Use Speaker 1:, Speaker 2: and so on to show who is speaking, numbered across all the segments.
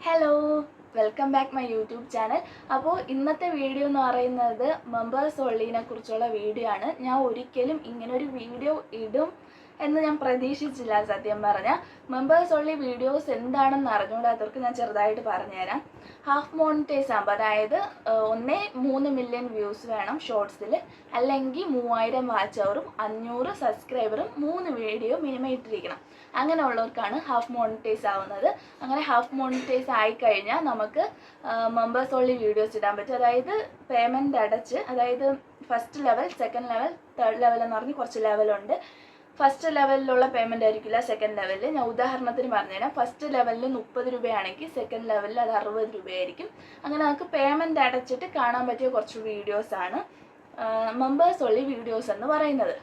Speaker 1: Hello, welcome back my YouTube channel. അപ്പോൾ ഇന്നത്തെ video എന്ന് പറയുന്നത് മെമ്പേഴ്സ് ഒള്ളിനെ കുറിച്ചുള്ള വീഡിയോ ആണ്. ഞാൻ ഒരിക്കലും ഇങ്ങനൊരു വീഡിയോ ഇടും എന്ന് ഞാൻ പ്രതീക്ഷിച്ചില്ല. സത്യം പറഞ്ഞാൽ മെമ്പേഴ്സ് ഒള്ളി വീഡിയോസ് എന്താണെന്ന് അറിഞ്ഞുകൂടാത്തവർക്ക് ഞാൻ ചെറുതായിട്ട് പറഞ്ഞുതരാം. ഹാഫ് മോണിറ്റൈസ് ആകുമ്പോൾ, അതായത് 3 മില്യൺ വ്യൂസ് വേണം ഷോർട്സിൽ, അല്ലെങ്കിൽ 3000 വാച്ച് അവറും 500 സബ്സ്ക്രൈബറും 3 വീഡിയോ മിനിമം ഇട്ടിരിക്കണം. അങ്ങനെയുള്ളവർക്കാണ് ഹാഫ് മോണിറ്റൈസ് ആവുന്നത്. അങ്ങനെ ഹാഫ് മോണിറ്റൈസ് ആയിക്കഴിഞ്ഞാൽ നമുക്ക് മെമ്പേഴ്സ് ഓൺലി വീഡിയോസ് ഇടാൻ പറ്റും. അതായത് പേയ്മെൻറ്റ് അടച്ച്, അതായത് first level, second level, third level എന്ന് പറഞ്ഞ് കുറച്ച് ലെവലുണ്ട്. ഫസ്റ്റ് ലെവലിലുള്ള പേയ്മെൻ്റ് ആയിരിക്കില്ല സെക്കൻഡ് ലെവലിൽ. ഞാൻ ഉദാഹരണത്തിന് പറഞ്ഞുതരാം. ഫസ്റ്റ് ലെവലിൽ 30 രൂപയാണെങ്കിൽ സെക്കൻഡ് ലെവലിൽ അത് 60 രൂപയായിരിക്കും. അങ്ങനെ നമുക്ക് പേയ്മെൻറ്റ് അടച്ചിട്ട് കാണാൻ പറ്റിയ കുറച്ച് വീഡിയോസാണ് മെമ്പേഴ്സ് ഓൺലി വീഡിയോസ് എന്ന് പറയുന്നത്.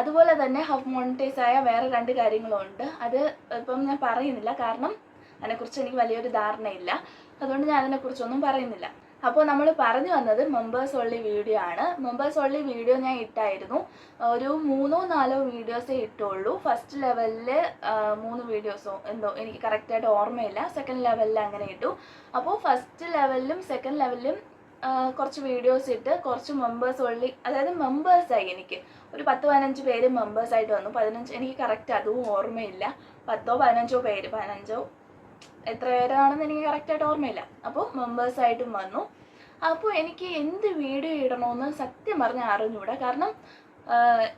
Speaker 1: അതുപോലെ തന്നെ ഹാഫ് മോണിറ്റൈസ് ആയ വേറെ 2 കാര്യങ്ങളുണ്ട്. അത് ഇപ്പം ഞാൻ പറയുന്നില്ല, കാരണം അതിനെക്കുറിച്ച് എനിക്ക് വലിയൊരു ധാരണയില്ല. അതുകൊണ്ട് ഞാൻ അതിനെക്കുറിച്ചൊന്നും പറയുന്നില്ല. അപ്പോൾ നമ്മൾ പറഞ്ഞു വന്നത് മെമ്പേഴ്സ് ഓൺലി വീഡിയോ ആണ്. മെമ്പേഴ്സ് ഓൺലി വീഡിയോ ഞാൻ ഇട്ടായിരുന്നു. ഒരു 3-4 വീഡിയോസേ ഇട്ടുള്ളൂ. ഫസ്റ്റ് ലെവലിൽ 3 വീഡിയോസോ എന്തോ എനിക്ക് കറക്റ്റായിട്ട് ഓർമ്മയില്ല. സെക്കൻഡ് ലെവലിൽ അങ്ങനെ ഇട്ടു. അപ്പോൾ ഫസ്റ്റ് ലെവലിലും സെക്കൻഡ് ലെവലിലും കുറച്ച് വീഡിയോസ് ഇട്ട് കുറച്ച് മെമ്പേഴ്സ് ഓൺലി, അതായത് മെമ്പേഴ്സായി എനിക്ക് ഒരു 10-15 പേര് മെമ്പേഴ്സായിട്ട് വന്നു. 15 എനിക്ക് കറക്റ്റ് അതും ഓർമ്മയില്ല. 10-15 പേര്, 15 എത്ര പേരാണെന്ന് എനിക്ക് കറക്റ്റായിട്ട് ഓർമ്മയില്ല. അപ്പോൾ മെമ്പേഴ്സായിട്ടും വന്നു. അപ്പോൾ എനിക്ക് എന്ത് വീഡിയോ ഇടണമെന്ന് സത്യം പറഞ്ഞാൽ അറിഞ്ഞൂടാ. കാരണം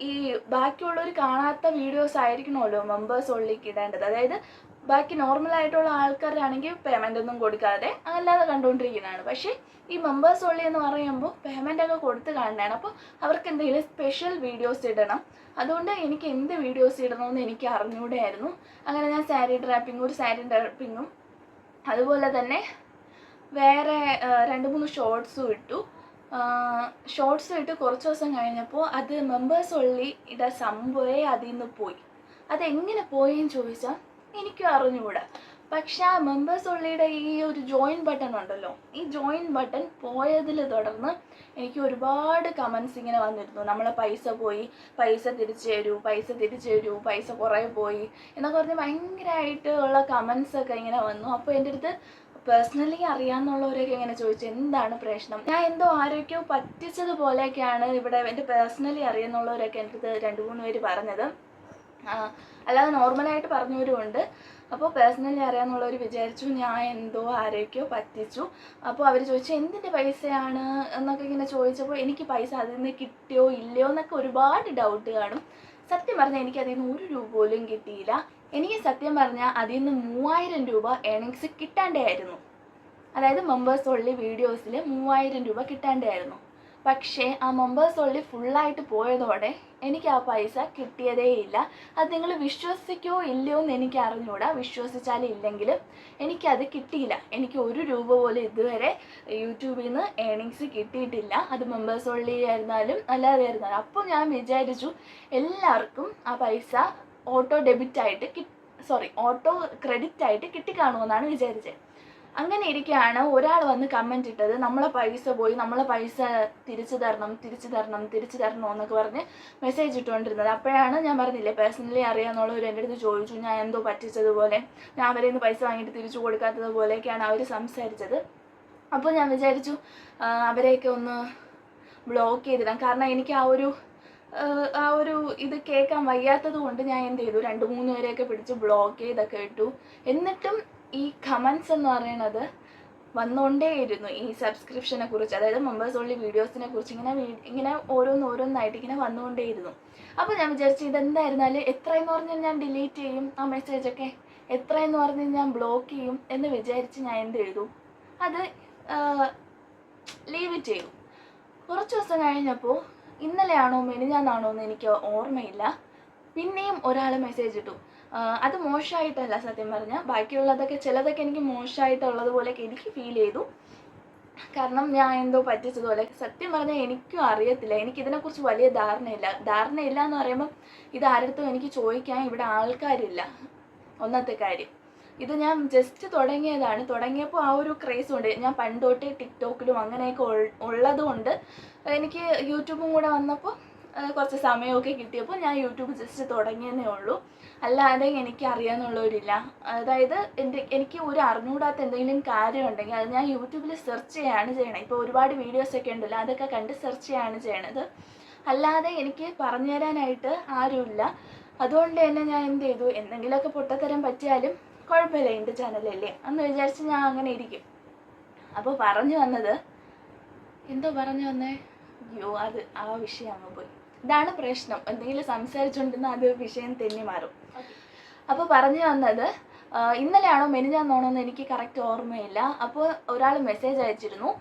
Speaker 1: ഈ ബാക്കിയുള്ളവർ കാണാത്ത വീഡിയോസ് ആയിരിക്കണമല്ലോ മെമ്പേഴ്സ് ഉള്ളിലേക്ക് ഇടേണ്ടത്. അതായത് ബാക്കി നോർമലായിട്ടുള്ള ആൾക്കാരാണെങ്കിൽ പേയ്മെൻ്റ് ഒന്നും കൊടുക്കാതെ അല്ലാതെ കണ്ടുകൊണ്ടിരിക്കുന്നതാണ്. പക്ഷേ ഈ മെമ്പേഴ്സ് ഉള്ളി എന്ന് പറയുമ്പോൾ പേയ്മെൻ്റ് ഒക്കെ കൊടുത്ത് കാണുന്നതാണ്. അപ്പോൾ അവർക്ക് എന്തെങ്കിലും സ്പെഷ്യൽ വീഡിയോസ് ഇടണം. അതുകൊണ്ട് എനിക്ക് എന്ത് വീഡിയോസ് ഇടണമെന്ന് എനിക്ക് അറിഞ്ഞൂടായിരുന്നു. അങ്ങനെ ഞാൻ ഒരു സാരി ഡ്രാപ്പിങ്ങും അതുപോലെ തന്നെ വേറെ 2-3 ഷോർട്സും ഇട്ടു. ഷോർട്സ് ഇട്ട് കുറച്ച് ദിവസം കഴിഞ്ഞപ്പോൾ അത് മെമ്പേഴ്സ് ഉള്ളി സംഭവമേ അതിൽ നിന്ന് പോയി. അതെങ്ങനെ പോയെന്ന് ചോദിച്ചാൽ എനിക്കും അറിഞ്ഞുകൂടാ. പക്ഷെ ആ മെമ്പേഴ്സ് ഉള്ളിയുടെ ഈ ഒരു ജോയിൻ ബട്ടൺ ഉണ്ടല്ലോ, ഈ ജോയിൻ ബട്ടൺ പോയതിൽ തുടർന്ന് എനിക്ക് ഒരുപാട് കമൻസ് ഇങ്ങനെ വന്നിരുന്നു. നമ്മളെ പൈസ പോയി, പൈസ തിരിച്ചു തരൂ, പൈസ കുറേ പോയി എന്നൊക്കെ പറഞ്ഞ് ഭയങ്കരമായിട്ട് ഉള്ള കമൻസൊക്കെ ഇങ്ങനെ വന്നു. അപ്പോൾ എൻ്റെ അടുത്ത് പേഴ്സണലി അറിയാമെന്നുള്ളവരൊക്കെ ഇങ്ങനെ ചോദിച്ചു എന്താണ് പ്രശ്നം. ഞാൻ എന്തോ ആരോഗ്യം പറ്റിച്ചതുപോലെയൊക്കെയാണ് ഇവിടെ എൻ്റെ പേഴ്സണലി അറിയാമെന്നുള്ളവരൊക്കെ എൻ്റെ അടുത്ത് 2-3 പേര് പറഞ്ഞത്. അല്ലാതെ നോർമലായിട്ട് പറഞ്ഞവരുമുണ്ട്. അപ്പോൾ പേഴ്സണലി അറിയാമെന്നുള്ളവർ വിചാരിച്ചു ഞാൻ എന്തോ ആരോഗ്യം പറ്റിച്ചു. അപ്പോൾ അവർ ചോദിച്ചു എന്തിൻ്റെ പൈസയാണ് എന്നൊക്കെ ഇങ്ങനെ ചോദിച്ചപ്പോൾ എനിക്ക് പൈസ അതിൽ നിന്ന് കിട്ടിയോ ഇല്ലയോ എന്നൊക്കെ ഒരുപാട് ഡൗട്ട് കാണും. സത്യം പറഞ്ഞാൽ എനിക്ക് അതിൽ നിന്ന് 1 രൂപ പോലും കിട്ടിയില്ല. എനിക്ക് സത്യം പറഞ്ഞാൽ അതിൽ നിന്ന് 3000 രൂപ ഏണിങ്സ് കിട്ടാണ്ടായിരുന്നു. അതായത് മെമ്പേഴ്സ് ഉള്ളി വീഡിയോസിൽ 3000 രൂപ കിട്ടാണ്ടായിരുന്നു. പക്ഷേ ആ മെമ്പേഴ്സ് ഉള്ളി ഫുള്ളായിട്ട് പോയതോടെ എനിക്ക് ആ പൈസ കിട്ടിയതേയില്ല. അത് നിങ്ങൾ വിശ്വസിക്കുമോ ഇല്ലയോ എന്ന് എനിക്ക് അറിഞ്ഞൂടാ. വിശ്വസിച്ചാലും ഇല്ലെങ്കിലും എനിക്കത് കിട്ടിയില്ല. എനിക്ക് 1 രൂപ പോലും ഇതുവരെ യൂട്യൂബിൽ നിന്ന് ഏണിങ്സ് കിട്ടിയിട്ടില്ല. അത് മെമ്പേഴ്സ് ഉള്ളി ആയിരുന്നാലും അല്ലാതെ ആയിരുന്നാലും. അപ്പോൾ ഞാൻ വിചാരിച്ചു എല്ലാവർക്കും ആ പൈസ ഓട്ടോ ക്രെഡിറ്റ് ആയിട്ട് കിട്ടിക്കാണുമെന്നാണ് വിചാരിച്ചത്. അങ്ങനെ ഇരിക്കുകയാണ് ഒരാൾ വന്ന് കമൻറ്റ് ഇട്ടത് നമ്മളെ പൈസ പോയി, നമ്മളെ പൈസ തിരിച്ചു തരണം എന്നൊക്കെ പറഞ്ഞ് മെസ്സേജ് ഇട്ടുകൊണ്ടിരുന്നത്. അപ്പോഴാണ് ഞാൻ പറഞ്ഞില്ലേ പേഴ്സണലി അറിയാമെന്നുള്ളവർ എൻ്റെ അടുത്ത് ചോദിച്ചു ഞാൻ എന്തോ പറ്റിച്ചതുപോലെ, ഞാൻ അവരിൽ നിന്ന് പൈസ വാങ്ങിയിട്ട് തിരിച്ചു കൊടുക്കാത്തതുപോലെയൊക്കെയാണ് അവർ സംസാരിച്ചത്. അപ്പോൾ ഞാൻ വിചാരിച്ചു അവരെയൊക്കെ ഒന്ന് ബ്ലോക്ക് ചെയ്തിടാം. കാരണം എനിക്ക് ആ ഒരു ഇത് കേൾക്കാൻ വയ്യാത്തത് കൊണ്ട് ഞാൻ എന്ത് ചെയ്തു, 2-3 പേരെയൊക്കെ പിടിച്ച് ബ്ലോക്ക് ചെയ്തൊക്കെ ഇട്ടു. എന്നിട്ടും ഈ കമൻസ് എന്ന് പറയുന്നത് വന്നുകൊണ്ടേയിരുന്നു ഈ സബ്സ്ക്രിപ്ഷനെ കുറിച്ച്, അതായത് മെമ്പേഴ്സ് ഓൺലി വീഡിയോസിനെ കുറിച്ച് ഇങ്ങനെ ഓരോന്നായിട്ട് ഇങ്ങനെ വന്നുകൊണ്ടേയിരുന്നു. അപ്പോൾ ഞാൻ വിചാരിച്ചു ഇതെന്തായിരുന്നാലും എത്രയെന്ന് പറഞ്ഞാൽ ഞാൻ ഡിലീറ്റ് ചെയ്യും ആ മെസ്സേജൊക്കെ, എത്രയെന്ന് പറഞ്ഞാൽ ഞാൻ ബ്ലോക്ക് ചെയ്യും എന്ന് വിചാരിച്ച് ഞാൻ എന്ത് ചെയ്തു, അത് ലീവ് ഇറ്റ് ചെയ്തു. കുറച്ച് ദിവസം കഴിഞ്ഞപ്പോൾ ഇന്നലെയാണോ മെനിഞ്ഞാന്നാണോ എന്ന് എനിക്ക് ഓർമ്മയില്ല, പിന്നെയും ഒരാൾ മെസ്സേജ് ഇട്ടു. അത് മോശമായിട്ടല്ല സത്യം പറഞ്ഞാൽ, ബാക്കിയുള്ളതൊക്കെ ചിലതൊക്കെ എനിക്ക് മോശമായിട്ടുള്ളതുപോലെയൊക്കെ എനിക്ക് ഫീൽ ചെയ്തു. കാരണം ഞാൻ എന്തോ പറ്റിച്ചതുപോലെ. സത്യം പറഞ്ഞാൽ എനിക്കും അറിയത്തില്ല, എനിക്കിതിനെക്കുറിച്ച് വലിയ ധാരണയില്ല എന്ന് പറയുമ്പം ഇത് ആരടുത്തും എനിക്ക് ചോദിക്കാൻ ഇവിടെ ആൾക്കാരില്ല. ഒന്നത്തെ കാര്യം, ഇത് ഞാൻ ജസ്റ്റ് തുടങ്ങിയപ്പോൾ ആ ഒരു ക്രേസ് കൊണ്ട്, ഞാൻ പണ്ട് തൊട്ടേ ടിക്ടോക്കിലും അങ്ങനെയൊക്കെ ഉള്ളത് കൊണ്ട് എനിക്ക് യൂട്യൂബും കൂടെ വന്നപ്പോൾ കുറച്ച് സമയമൊക്കെ കിട്ടിയപ്പോൾ ഞാൻ യൂട്യൂബ് ജസ്റ്റ് തുടങ്ങിയെന്നേ ഉള്ളൂ. അല്ലാതെ എനിക്ക് അറിയാമെന്നുള്ളവരില്ല. അതായത് എനിക്ക് ഒരു അറിഞ്ഞുകൂടാത്ത എന്തെങ്കിലും കാര്യമുണ്ടെങ്കിൽ അത് ഞാൻ യൂട്യൂബിൽ സെർച്ച് ചെയ്യുകയാണ് ചെയ്യണത്. ഇപ്പോൾ ഒരുപാട് വീഡിയോസൊക്കെ ഉണ്ടല്ലോ, അതൊക്കെ കണ്ട് സെർച്ച് ചെയ്യുകയാണ് ചെയ്യണത്. അല്ലാതെ എനിക്ക് പറഞ്ഞു തരാനായിട്ട് ആരുമില്ല. അതുകൊണ്ട് തന്നെ ഞാൻ എന്ത് ചെയ്തു, എന്തെങ്കിലുമൊക്കെ പൊട്ടത്തരം പറ്റിയാലും കുഴപ്പമില്ല, എൻ്റെ ചാനലല്ലേ എന്ന് വിചാരിച്ച് ഞാൻ അങ്ങനെ ഇരിക്കും. അപ്പോൾ പറഞ്ഞു വന്നത് എന്തോ പറഞ്ഞു വന്നേ, അയ്യോ അത് ആ വിഷയം അങ്ങ് പോയി. ഇതാണ് പ്രശ്നം, എന്തെങ്കിലും സംസാരിച്ചുകൊണ്ടിരുന്നാൽ അത് വിഷയം തെന്നി മാറും. അപ്പോൾ പറഞ്ഞു വന്നത്, ഇന്നലെയാണോ മെനിഞ്ഞാന്നോണോ എന്ന് എനിക്ക് കറക്റ്റ് ഓർമ്മയില്ല. അപ്പോൾ ഒരാൾ മെസ്സേജ് അയച്ചിരുന്നു,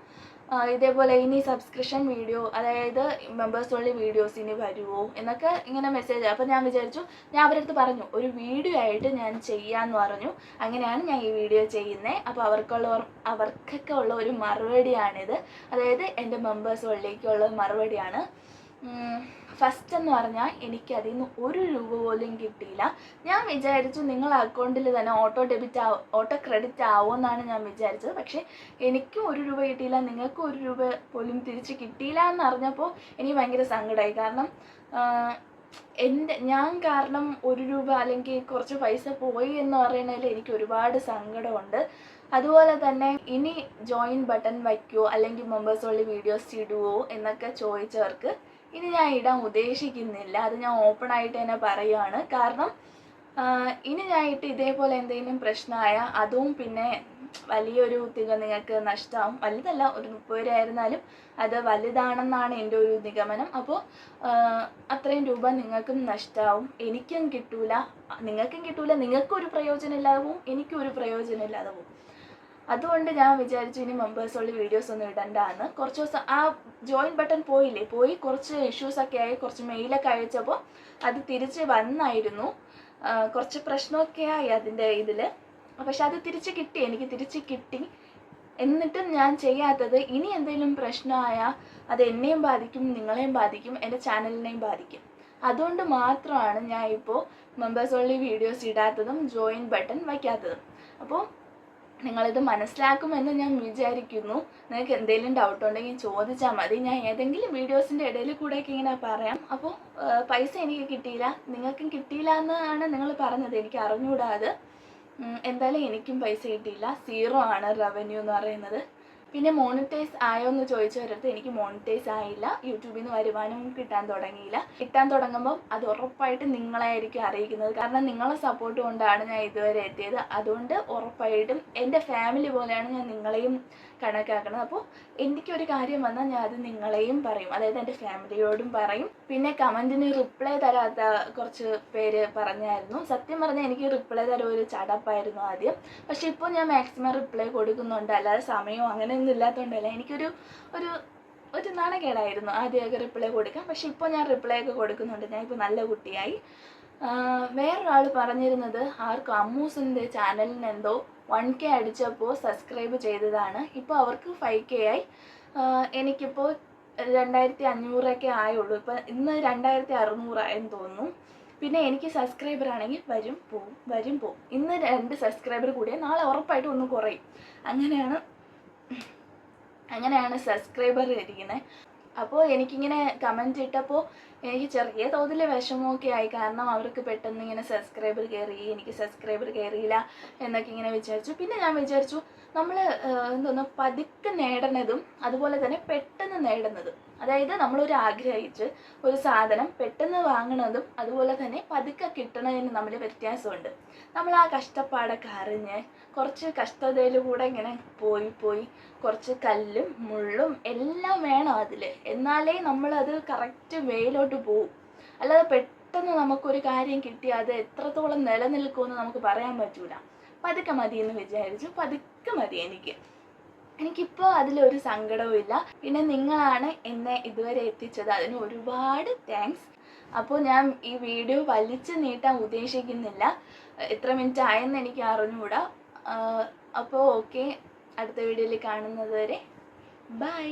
Speaker 1: ഇതേപോലെ ഇനി സബ്സ്ക്രിപ്ഷൻ വീഡിയോ, അതായത് മെമ്പേഴ്സ് ഉള്ള വീഡിയോസ് ഇനി വരുമോ എന്നൊക്കെ ഇങ്ങനെ മെസ്സേജ്. അപ്പോൾ ഞാൻ വിചാരിച്ചു, ഞാൻ അവരുടെ അടുത്ത് പറഞ്ഞു ഒരു വീഡിയോ ആയിട്ട് ഞാൻ ചെയ്യാമെന്ന് പറഞ്ഞു. അങ്ങനെയാണ് ഞാൻ ഈ വീഡിയോ ചെയ്യുന്നത്. അപ്പോൾ അവർക്കൊക്കെ ഉള്ള ഒരു മറുപടിയാണിത്. അതായത് എൻ്റെ മെമ്പേഴ്സ് ഉള്ളിലേക്കുള്ള മറുപടിയാണ്. ഫസ്റ്റ് എന്ന് പറഞ്ഞാൽ എനിക്കതിൽ നിന്ന് 1 രൂപ പോലും കിട്ടിയില്ല. ഞാൻ വിചാരിച്ചു നിങ്ങളുടെ അക്കൗണ്ടിൽ തന്നെ ഓട്ടോ ക്രെഡിറ്റ് ആവുമെന്നാണ് ഞാൻ വിചാരിച്ചത്. പക്ഷേ എനിക്കും 1 രൂപ കിട്ടിയില്ല, നിങ്ങൾക്കും 1 രൂപ പോലും തിരിച്ച് കിട്ടിയില്ല എന്നറിഞ്ഞപ്പോൾ എനിക്ക് ഭയങ്കര സങ്കടമായി. കാരണം ഞാൻ കാരണം 1 രൂപ അല്ലെങ്കിൽ കുറച്ച് പൈസ പോയി എന്ന് പറയുന്നതിൽ എനിക്ക് ഒരുപാട് സങ്കടമുണ്ട്. അതുപോലെ തന്നെ ഇനി ജോയിൻ ബട്ടൺ വയ്ക്കുമോ അല്ലെങ്കിൽ മെമ്പേഴ്സ് ഉള്ള വീഡിയോസ് ഇടുമോ എന്നൊക്കെ ചോദിച്ചവർക്ക് ഇനി ഞാൻ ഇടാൻ ഉദ്ദേശിക്കുന്നില്ല. അത് ഞാൻ ഓപ്പൺ ആയിട്ട് തന്നെ പറയുകയാണ്. കാരണം ഇനി ഞാൻ ഇട്ട് ഇതേപോലെ എന്തെങ്കിലും പ്രശ്നമായാൽ അതും പിന്നെ വലിയൊരു തുക നിങ്ങൾക്ക് നഷ്ടമാവും. വലുതല്ല, ഒരു 30 രൂപ ആയിരുന്നാലും അത് വലുതാണെന്നാണ് എൻ്റെ ഒരു നിഗമനം. അപ്പോൾ അത്രയും രൂപ നിങ്ങൾക്കും നഷ്ടമാവും, എനിക്കും കിട്ടൂല, നിങ്ങൾക്കും കിട്ടൂല, നിങ്ങൾക്കൊരു പ്രയോജനം ഇല്ലാതാവും, എനിക്കും ഒരു പ്രയോജനം ഇല്ലാതാവും. അതുകൊണ്ട് ഞാൻ വിചാരിച്ചു ഇനി മെമ്പേഴ്സ് ഉള്ള വീഡിയോസ് ഒന്നും ഇടണ്ടെന്ന്. കുറച്ച് ദിവസം ആ ജോയിൻ ബട്ടൺ പോയി കുറച്ച് ഇഷ്യൂസൊക്കെ ആയി, കുറച്ച് മെയിലൊക്കെ അയച്ചപ്പോൾ അത് തിരിച്ച് വന്നായിരുന്നു. കുറച്ച് പ്രശ്നമൊക്കെ ആയി അതിൻ്റെ ഇതിൽ. പക്ഷെ അത് എനിക്ക് തിരിച്ച് കിട്ടി. എന്നിട്ടും ഞാൻ ചെയ്യാത്തത്, ഇനി എന്തെങ്കിലും പ്രശ്നമായാൽ അത് എന്നെയും ബാധിക്കും, നിങ്ങളെയും ബാധിക്കും, എൻ്റെ ചാനലിനെയും ബാധിക്കും. അതുകൊണ്ട് മാത്രമാണ് ഞാൻ ഇപ്പോൾ മെമ്പേഴ്സ് ഉള്ള വീഡിയോസ് ഇടാത്തതും ജോയിൻ ബട്ടൺ വയ്ക്കാത്തതും. അപ്പോൾ നിങ്ങളിത് മനസ്സിലാക്കുമെന്ന് ഞാൻ വിചാരിക്കുന്നു. നിങ്ങൾക്ക് എന്തെങ്കിലും ഡൗട്ട് ഉണ്ടെങ്കിൽ ചോദിച്ചാൽ മതി, ഞാൻ ഏതെങ്കിലും വീഡിയോസിൻ്റെ ഇടയിൽ കൂടെയൊക്കെ ഇങ്ങനെ പറയാം. അപ്പോൾ പൈസ എനിക്ക് കിട്ടിയില്ല, നിങ്ങൾക്കും കിട്ടിയില്ല എന്നാണ് നിങ്ങൾ പറഞ്ഞത്, എനിക്ക് അറിഞ്ഞുകൂടാതെ. എന്തായാലും എനിക്കും പൈസ കിട്ടിയില്ല, 0 ആണ് റവന്യൂ എന്ന് പറയുന്നത്. പിന്നെ മോണിറ്റൈസ് ആയോ എന്ന് ചോദിച്ചവരടുത്ത് എനിക്ക് മോണിറ്റൈസ് ആയില്ല, യൂട്യൂബിൽ നിന്ന് വരുമാനം കിട്ടാൻ തുടങ്ങിയില്ല. കിട്ടാൻ തുടങ്ങുമ്പം അത് ഉറപ്പായിട്ടും നിങ്ങളായിരിക്കും അറിയിക്കുന്നത്. കാരണം നിങ്ങളെ സപ്പോർട്ട് കൊണ്ടാണ് ഞാൻ ഇതുവരെ എത്തിയത്. അതുകൊണ്ട് ഉറപ്പായിട്ടും എൻ്റെ ഫാമിലി പോലെയാണ് ഞാൻ നിങ്ങളെയും കണക്കാക്കണം. അപ്പോൾ എനിക്കൊരു കാര്യം വന്നാൽ ഞാൻ അത് നിങ്ങളെയും പറയും, അതായത് എൻ്റെ ഫാമിലിയോടും പറയും. പിന്നെ കമൻറ്റിന് റിപ്ലൈ തരാത്ത കുറച്ച് പേര് പറഞ്ഞായിരുന്നു. സത്യം പറഞ്ഞാൽ എനിക്ക് റിപ്ലൈ തരാൻ ഒരു ചടപ്പായിരുന്നു ആദ്യം. പക്ഷെ ഇപ്പോൾ ഞാൻ മാക്സിമം റിപ്ലൈ കൊടുക്കുന്നുണ്ട്. അല്ലാതെ സമയമോ അങ്ങനെയൊന്നും ഇല്ലാത്തതുകൊണ്ടല്ല, എനിക്കൊരു ഒരു നാണക്കേടായിരുന്നു ആദ്യമൊക്കെ റിപ്ലൈ കൊടുക്കാം. പക്ഷെ ഇപ്പോൾ ഞാൻ റിപ്ലൈ ഒക്കെ കൊടുക്കുന്നുണ്ട്, ഞാൻ ഇപ്പോൾ നല്ല കുട്ടിയായി. വേറൊരാൾ പറഞ്ഞിരുന്നത് ആർക്കും അമ്മൂസിൻ്റെ ചാനലിന് എന്തോ 1K അടിച്ചപ്പോൾ സബ്സ്ക്രൈബ് ചെയ്തതാണ്. ഇപ്പോൾ അവർക്ക് 5K ആയി. എനിക്കിപ്പോൾ 2500 ആയുള്ളൂ. ഇപ്പം ഇന്ന് 2600 ആയെന്ന് തോന്നുന്നു. പിന്നെ എനിക്ക് സബ്സ്ക്രൈബർ ആണെങ്കിൽ വരും പോവും. ഇന്ന് 2 സബ്സ്ക്രൈബർ കൂടിയാൽ നാളെ ഉറപ്പായിട്ടും ഒന്ന് കുറയും. അങ്ങനെയാണ് സബ്സ്ക്രൈബർ ഇരിക്കുന്നത്. അപ്പോൾ എനിക്കിങ്ങനെ കമൻറ്റ് ഇട്ടപ്പോൾ എനിക്ക് ചെറിയ തോതിൽ വിഷമമൊക്കെ ആയി. കാരണം അവർക്ക് പെട്ടെന്ന് ഇങ്ങനെ സബ്സ്ക്രൈബർ കയറി, എനിക്ക് സബ്സ്ക്രൈബർ കയറിയില്ല എന്നൊക്കെ ഇങ്ങനെ വിചാരിച്ചു. പിന്നെ ഞാൻ വിചാരിച്ചു നമ്മൾ പതുക്കെ നേടണതും അതുപോലെ തന്നെ പെട്ടെന്ന് നേടുന്നതും, അതായത് നമ്മളൊരു ആഗ്രഹിച്ച് ഒരു സാധനം പെട്ടെന്ന് വാങ്ങണതും അതുപോലെ തന്നെ പതുക്കെ കിട്ടണതിന് തമ്മിൽ വ്യത്യാസമുണ്ട്. നമ്മൾ ആ കഷ്ടപ്പാടൊക്കെ അറിഞ്ഞ് കുറച്ച് കഷ്ടതയിലൂടെ ഇങ്ങനെ പോയി കുറച്ച് കല്ലും മുള്ളും എല്ലാം വേണം അതിൽ, എന്നാലേ നമ്മളത് കറക്റ്റ് വേയിലോട്ട് പോവും. അല്ലാതെ പെട്ടെന്ന് നമുക്കൊരു കാര്യം കിട്ടിയാൽ അത് എത്രത്തോളം നിലനിൽക്കുമെന്ന് നമുക്ക് പറയാൻ പറ്റൂല. പതുക്കെ മതി എന്ന് വിചാരിച്ചു, പതുക്കെ മതി. എനിക്കിപ്പോൾ അതിലൊരു സങ്കടവും ഇല്ല. പിന്നെ നിങ്ങളാണ് എന്നെ ഇതുവരെ എത്തിച്ചത്, അതിന് ഒരുപാട് താങ്ക്സ്. അപ്പോൾ ഞാൻ ഈ വീഡിയോ വലിച്ചു നീട്ടാൻ ഉദ്ദേശിക്കുന്നില്ല, എത്ര മിനിറ്റ് ആയെന്ന് എനിക്ക് അറിഞ്ഞുകൂടാ. അപ്പോൾ ഓക്കെ, അടുത്ത വീഡിയോയിൽ കാണുന്നത് വരെ ബൈ.